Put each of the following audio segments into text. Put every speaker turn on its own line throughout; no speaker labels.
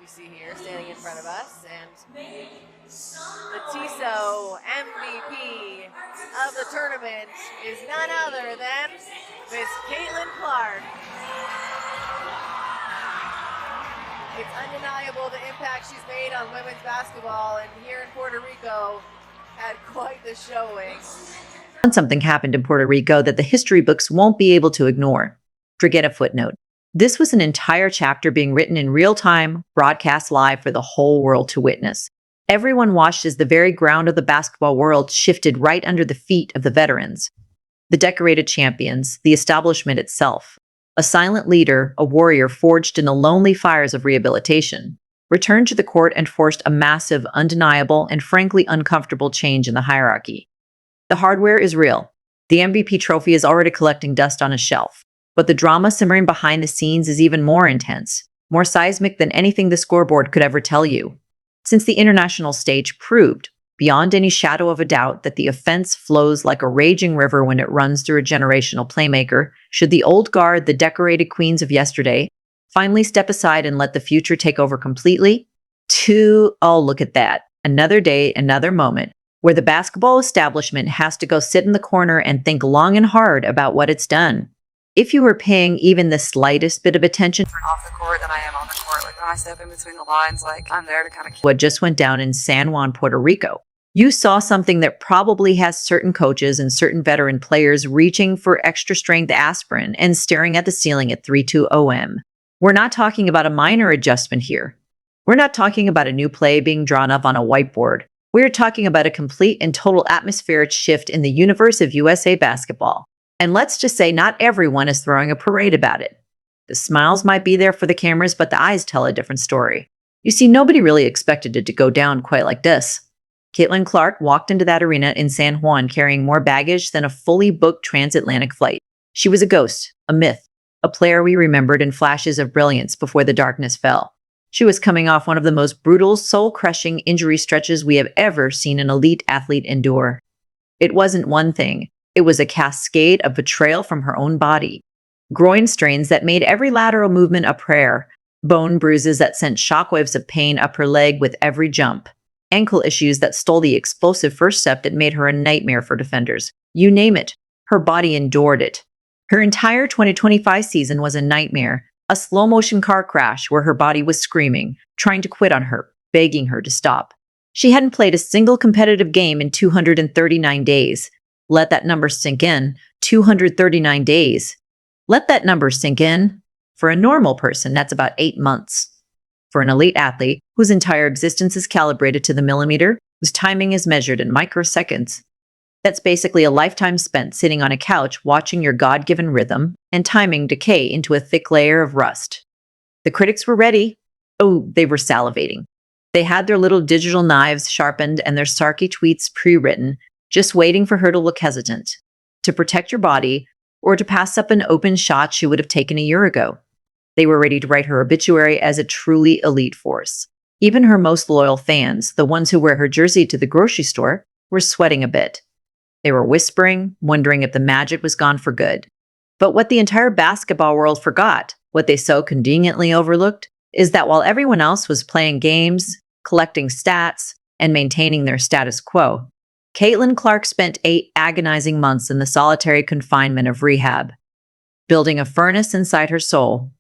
you see here standing in front of us, and the TISO MVP of the tournament is none other than Miss Caitlin Clark. It's undeniable the impact she's made on women's basketball, and here in Puerto Rico had quite the showing.
Something happened in Puerto Rico that the history books won't be able to ignore. Forget a footnote. This was an entire chapter being written in real time, broadcast live for the whole world to witness. Everyone watched as the very ground of the basketball world shifted right under the feet of the veterans, the decorated champions, the establishment itself. A silent leader, a warrior forged in the lonely fires of rehabilitation, returned to the court and forced a massive, undeniable, and frankly uncomfortable change in the hierarchy. The hardware is real. The MVP trophy is already collecting dust on a shelf. But the drama simmering behind the scenes is even more intense, more seismic than anything the scoreboard could ever tell you. Since the international stage proved, beyond any shadow of a doubt, that the offense flows like a raging river when it runs through a generational playmaker, should the old guard, the decorated queens of yesterday, finally step aside and let the future take over completely? Look at that. Another day, another moment, where the basketball establishment has to go sit in the corner and think long and hard about what it's done. If you were paying even the slightest bit of attention
off the court than I am on the court. Like when I step in between the lines, like I'm there to kind of
what just went down in San Juan, Puerto Rico, you saw something that probably has certain coaches and certain veteran players reaching for extra strength aspirin and staring at the ceiling at 3-2 OM. We're not talking about a minor adjustment here. We're not talking about a new play being drawn up on a whiteboard. We're talking about a complete and total atmospheric shift in the universe of USA basketball. And let's just say not everyone is throwing a parade about it. The smiles might be there for the cameras, but the eyes tell a different story. You see, nobody really expected it to go down quite like this. Caitlin Clark walked into that arena in San Juan carrying more baggage than a fully booked transatlantic flight. She was a ghost, a myth, a player we remembered in flashes of brilliance before the darkness fell. She was coming off one of the most brutal, soul-crushing injury stretches we have ever seen an elite athlete endure. It wasn't one thing. It was a cascade of betrayal from her own body. Groin strains that made every lateral movement a prayer. Bone bruises that sent shockwaves of pain up her leg with every jump. Ankle issues that stole the explosive first step that made her a nightmare for defenders. You name it. Her body endured it. Her entire 2025 season was a nightmare. A slow-motion car crash where her body was screaming, trying to quit on her, begging her to stop. She hadn't played a single competitive game in 239 days. Let that number sink in. 239 days. Let that number sink in. For a normal person, that's about 8 months. For an elite athlete, whose entire existence is calibrated to the millimeter, whose timing is measured in microseconds, that's basically a lifetime spent sitting on a couch watching your God-given rhythm and timing decay into a thick layer of rust. The critics were ready. Oh, they were salivating. They had their little digital knives sharpened and their sarky tweets pre-written, just waiting for her to look hesitant, to protect your body, or to pass up an open shot she would have taken a year ago. They were ready to write her obituary as a truly elite force. Even her most loyal fans, the ones who wear her jersey to the grocery store, were sweating a bit. They were whispering, wondering if the magic was gone for good. But what the entire basketball world forgot, what they so conveniently overlooked, is that while everyone else was playing games, collecting stats, and maintaining their status quo, Caitlin Clark spent 8 agonizing months in the solitary confinement of rehab, building a furnace inside her soul.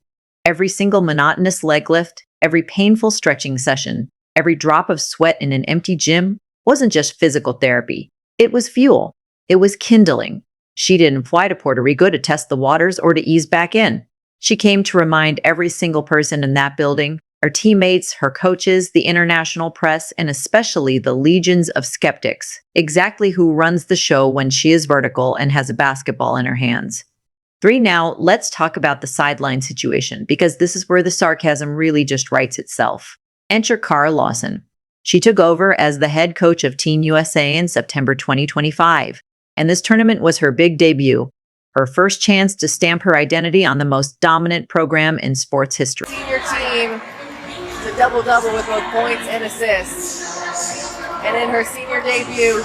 Every single monotonous leg lift, every painful stretching session, every drop of sweat in an empty gym wasn't just physical therapy. It was fuel. It was kindling. She didn't fly to Puerto Rico to test the waters or to ease back in. She came to remind every single person in that building, her teammates, her coaches, the international press, and especially the legions of skeptics, exactly who runs the show when she is vertical and has a basketball in her hands. 3, now, let's talk about the sideline situation, because this is where the sarcasm really just writes itself. Enter Kara Lawson. She took over as the head coach of Team USA in September 2025, and this tournament was her big debut, her first chance to stamp her identity on the most dominant program in sports history.
Senior team, it's a double-double with both points and assists. And in her senior debut,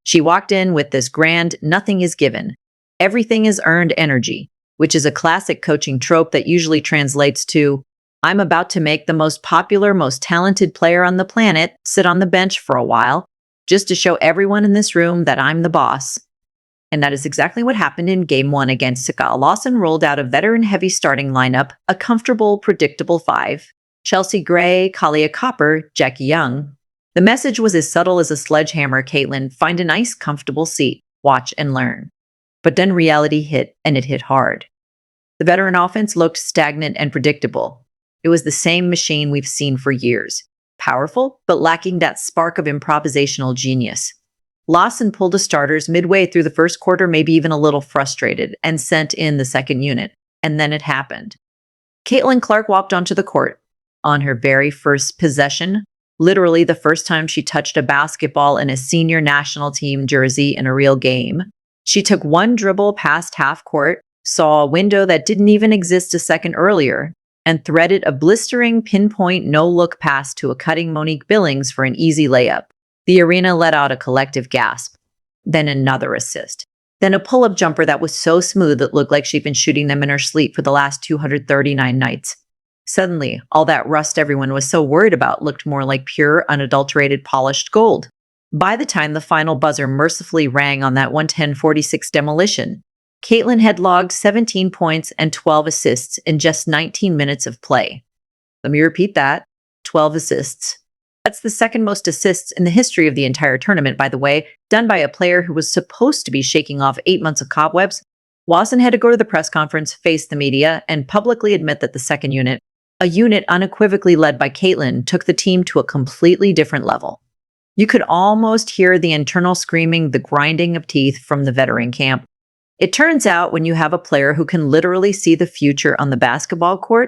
She walked in with this grand, nothing is given. Everything is earned energy, which is a classic coaching trope that usually translates to, I'm about to make the most popular, most talented player on the planet sit on the bench for a while, just to show everyone in this room that I'm the boss. And that is exactly what happened in Game 1 against Saka. Lawson rolled out a veteran-heavy starting lineup, a comfortable, predictable 5. Chelsea Gray, Kalia Copper, Jackie Young. The message was as subtle as a sledgehammer, Caitlin. Find a nice, comfortable seat. Watch and learn. But then reality hit, and it hit hard. The veteran offense looked stagnant and predictable. It was the same machine we've seen for years. Powerful, but lacking that spark of improvisational genius. Lawson pulled his starters midway through the first quarter, maybe even a little frustrated, and sent in the second unit. And then it happened. Caitlin Clark walked onto the court. On her very first possession, literally the first time she touched a basketball in a senior national team jersey in a real game, she took one dribble past half court, saw a window that didn't even exist a second earlier, and threaded a blistering pinpoint no-look pass to a cutting Monique Billings for an easy layup. The arena let out a collective gasp. Then another assist. Then a pull-up jumper that was so smooth it looked like she'd been shooting them in her sleep for the last 239 nights. Suddenly, all that rust everyone was so worried about looked more like pure, unadulterated, polished gold. By the time the final buzzer mercifully rang on that 110-46 demolition, Caitlin had logged 17 points and 12 assists in just 19 minutes of play. Let me repeat that. 12 assists. That's the second most assists in the history of the entire tournament, by the way, done by a player who was supposed to be shaking off 8 months of cobwebs. Lawson had to go to the press conference, face the media, and publicly admit that the second unit, a unit unequivocally led by Caitlin, took the team to a completely different level. You could almost hear the internal screaming, the grinding of teeth from the veteran camp. It turns out when you have a player who can literally see the future on the basketball court,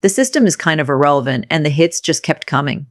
the system is kind of irrelevant and the hits just kept coming.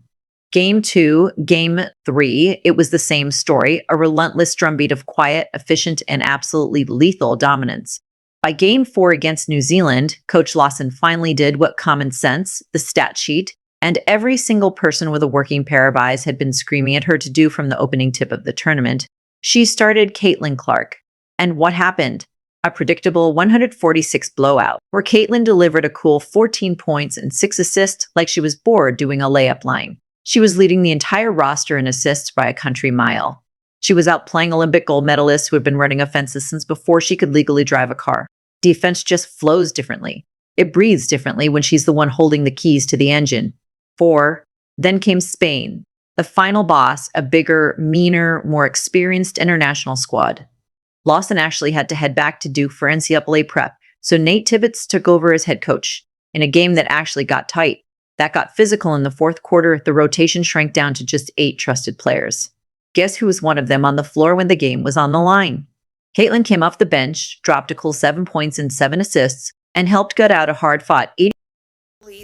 Game 2, Game 3, it was the same story, a relentless drumbeat of quiet, efficient, and absolutely lethal dominance. By Game 4 against New Zealand, Coach Lawson finally did what common sense, the stat sheet, and every single person with a working pair of eyes had been screaming at her to do from the opening tip of the tournament. She started Caitlin Clark. And what happened? A predictable 146 blowout, where Caitlin delivered a cool 14 points and 6 assists like she was bored doing a layup line. She was leading the entire roster in assists by a country mile. She was outplaying Olympic gold medalists who had been running offenses since before she could legally drive a car. Defense just flows differently. It breathes differently when she's the one holding the keys to the engine. 4. Then came Spain, the final boss, a bigger, meaner, more experienced international squad. Lawson actually had to head back to Duke for NCAA prep, so Nate Tibbetts took over as head coach in a game that actually got tight. That got physical in the fourth quarter. The rotation shrank down to just 8 trusted players. Guess who was one of them on the floor when the game was on the line? Caitlin came off the bench, dropped a cool 7 points and 7 assists, and helped gut out a hard-fought 80.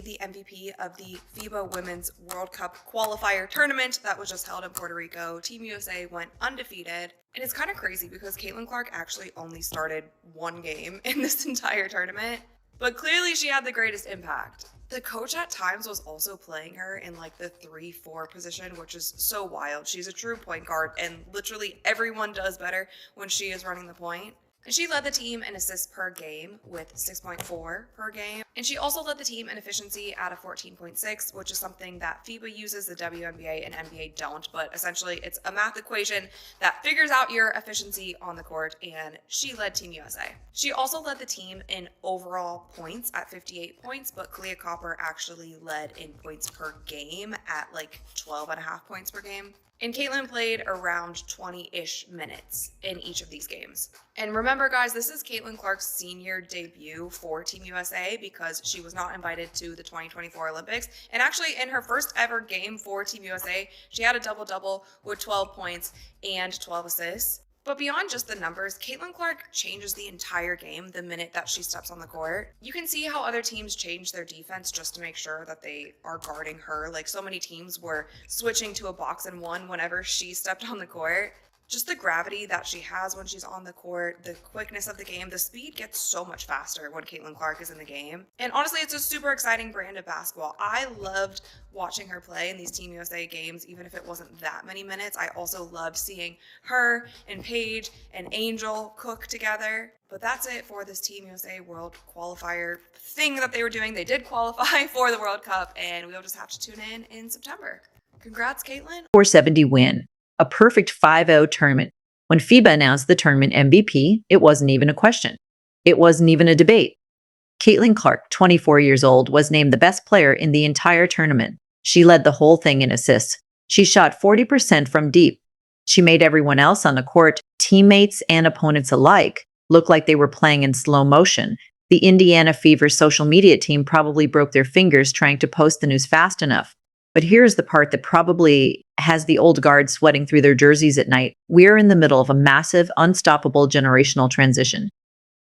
The MVP of the FIBA Women's World Cup qualifier tournament that was just held in Puerto Rico. Team USA went undefeated. And it's kind of crazy because Caitlin Clark actually only started 1 game in this entire tournament, but clearly she had the greatest impact. The coach at times was also playing her in like the 3-4 position, which is so wild. She's a true point guard, and literally everyone does better when she is running the point. And she led the team in assists per game with 6.4 per game. And she also led the team in efficiency at a 14.6, which is something that FIBA uses, the WNBA and NBA don't. But essentially, it's a math equation that figures out your efficiency on the court, and she led Team USA. She also led the team in overall points at 58 points, but Kalia Copper actually led in points per game at like 12.5 points per game. And Caitlin played around 20-ish minutes in each of these games. And remember, guys, this is Caitlin Clark's senior debut for Team USA because she was not invited to the 2024 Olympics. And actually, in her first ever game for Team USA, she had a double-double with 12 points and 12 assists. But beyond just the numbers, Caitlin Clark changes the entire game the minute that she steps on the court. You can see how other teams change their defense just to make sure that they are guarding her. Like so many teams were switching to a box and one whenever she stepped on the court. Just the gravity that she has when she's on the court, the quickness of the game, the speed gets so much faster when Caitlin Clark is in the game. And honestly, it's a super exciting brand of basketball. I loved watching her play in these Team USA games, even if it wasn't that many minutes. I also loved seeing her and Paige and Angel cook together. But that's it for this Team USA World Qualifier thing that they were doing. They did qualify for the World Cup, and we'll just have to tune in September. Congrats, Caitlin.
470 win. A perfect 5-0 tournament. When FIBA announced the tournament MVP, it wasn't even a question. It wasn't even a debate. Caitlin Clark, 24 years old, was named the best player in the entire tournament. She led the whole thing in assists. She shot 40% from deep. She made everyone else on the court, teammates and opponents alike, look like they were playing in slow motion. The Indiana Fever social media team probably broke their fingers trying to post the news fast enough. But here's the part that probably has the old guard sweating through their jerseys at night. We're in the middle of a massive, unstoppable generational transition.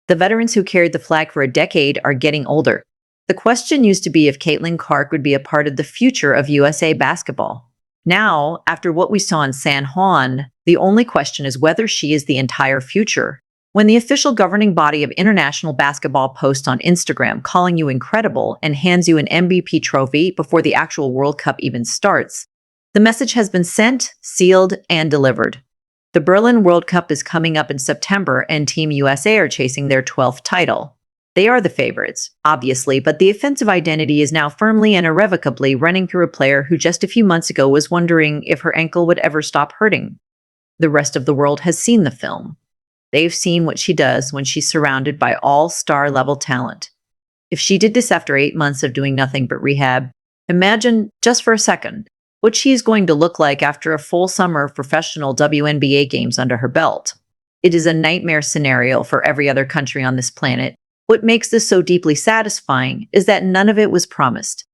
The veterans who carried the flag for a decade are getting older. The question used to be if Caitlin Clark would be a part of the future of USA basketball. Now, after what we saw in San Juan, the only question is whether she is the entire future. When the official governing body of international basketball posts on Instagram calling you incredible and hands you an MVP trophy before the actual World Cup even starts, the message has been sent, sealed, and delivered. The Berlin World Cup is coming up in September, and Team USA are chasing their 12th title. They are the favorites, obviously, but the offensive identity is now firmly and irrevocably running through a player who just a few months ago was wondering if her ankle would ever stop hurting. The rest of the world has seen the film. They've seen what she does when she's surrounded by all-star level talent. If she did this after 8 months of doing nothing but rehab, imagine, just for a second, what she's going to look like after a full summer of professional WNBA games under her belt. It is a nightmare scenario for every other country on this planet. What makes this so deeply satisfying is that none of it was promised.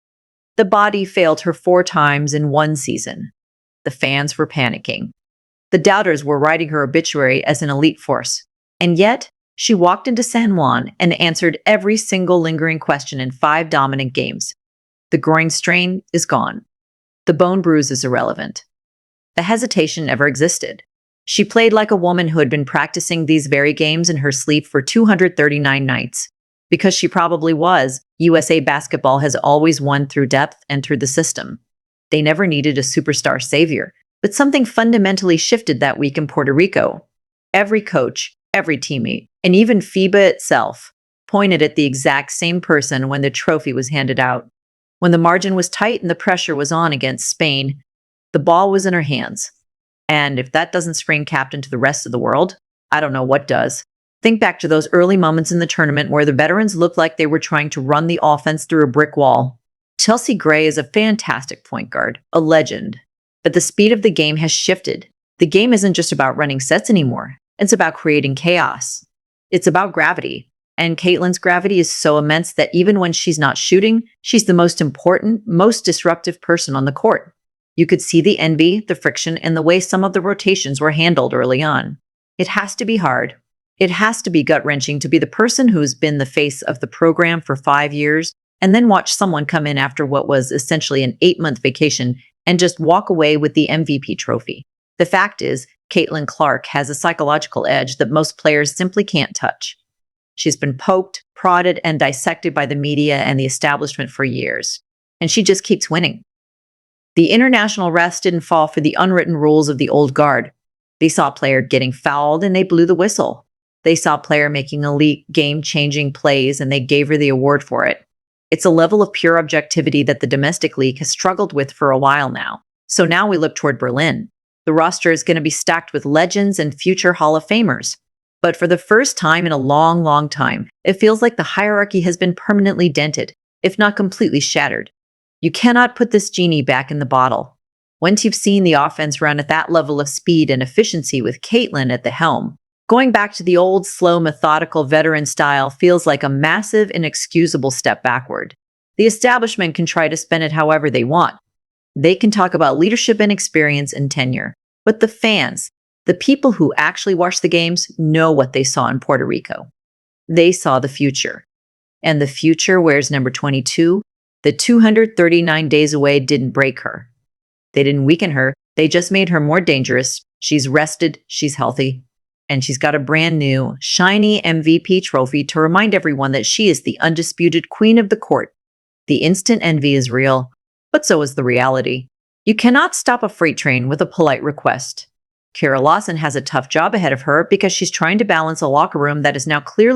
The body failed her 4 times in one season. The fans were panicking. The doubters were writing her obituary as an elite force. And yet, she walked into San Juan and answered every single lingering question in 5 dominant games. The groin strain is gone. The bone bruise is irrelevant. The hesitation never existed. She played like a woman who had been practicing these very games in her sleep for 239 nights. Because she probably was, USA basketball has always won through depth and through the system. They never needed a superstar savior. But something fundamentally shifted that week in Puerto Rico. Every coach, every teammate, and even FIBA itself pointed at the exact same person when the trophy was handed out. When the margin was tight and the pressure was on against Spain, the ball was in her hands. And if that doesn't spring captain to the rest of the world, I don't know what does. Think back to those early moments in the tournament where the veterans looked like they were trying to run the offense through a brick wall. Chelsea Gray is a fantastic point guard, a legend. But the speed of the game has shifted. The game isn't just about running sets anymore. It's about creating chaos. It's about gravity. And Caitlin's gravity is so immense that even when she's not shooting, she's the most important, most disruptive person on the court. You could see the envy, the friction, and the way some of the rotations were handled early on. It has to be hard. It has to be gut-wrenching to be the person who's been the face of the program for 5 years and then watch someone come in after what was essentially an 8-month vacation and just walk away with the MVP trophy. The fact is, Caitlin Clark has a psychological edge that most players simply can't touch. She's been poked, prodded, and dissected by the media and the establishment for years, and she just keeps winning. The international refs didn't fall for the unwritten rules of the old guard. They saw a player getting fouled and they blew the whistle. They saw a player making elite game-changing plays and they gave her the award for it. It's a level of pure objectivity that the domestic league has struggled with for a while now. So now we look toward Berlin. The roster is going to be stacked with legends and future Hall of Famers. But for the first time in a long, long time, it feels like the hierarchy has been permanently dented, if not completely shattered. You cannot put this genie back in the bottle. Once you've seen the offense run at that level of speed and efficiency with Caitlin at the helm, going back to the old, slow, methodical veteran style feels like a massive, inexcusable step backward. The establishment can try to spin it however they want. They can talk about leadership and experience and tenure. But the fans, the people who actually watch the games, know what they saw in Puerto Rico. They saw the future. And the future wears number 22. The 239 days away didn't break her. They didn't weaken her. They just made her more dangerous, She's rested, she's healthy, and she's got a brand new, shiny MVP trophy to remind everyone that she is the undisputed queen of the court. The instant envy is real, but so is the reality. You cannot stop a freight train with a polite request. Kara Lawson has a tough job ahead of her because she's trying to balance a locker room that is now clearly